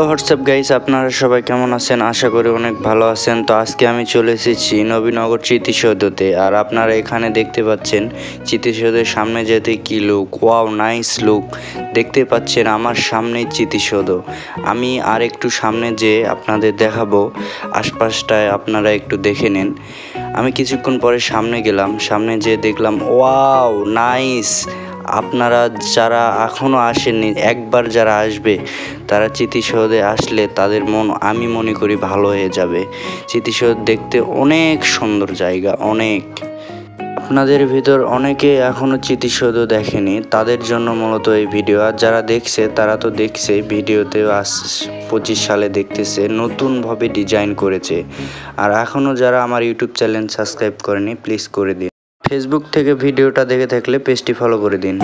Hello WhatsApp guys, আপনারা সবাই কেমন আছেন? আশা করি অনেক ভালো আছেন। তো আজকে আমি চলে এসেছি নবীনগর স্মৃতিসৌধতে। আর আপনারা এখানে দেখতে পাচ্ছেন স্মৃতিসৌধের সামনে যেতে কি লুক, ওয়াও নাইস লুক। দেখতে পাচ্ছেন আমার সামনেই স্মৃতিসৌধ। আমি আর একটু সামনে যেয়ে আপনাদের দেখাবো, আশপাশটায় আপনারা একটু দেখে নিন। আমি কিছুক্ষণ পরে সামনে গেলাম, সামনে যেয়ে দেখলাম ওয়াও নাইস। আপনারা যারা এখনও আসেননি, একবার যারা আসবে তারা স্মৃতিসৌধে আসলে তাদের মন আমি মনে করি ভালো হয়ে যাবে। স্মৃতিসৌধ দেখতে অনেক সুন্দর জায়গা, অনেক। আপনাদের ভিতর অনেকে এখনও স্মৃতিসৌধ দেখেনি, তাদের জন্য মূলত এই ভিডিও। আর যারা দেখছে তারা তো দেখছে, ভিডিওতে 25 সালে দেখতেছে, নতুনভাবে ডিজাইন করেছে। আর এখনও যারা আমার ইউটিউব চ্যানেল সাবস্ক্রাইব করেনি, প্লিজ করে দিন। ফেসবুক থেকে ভিডিওটা দেখে থাকলে পেজটি ফলো করে দিন।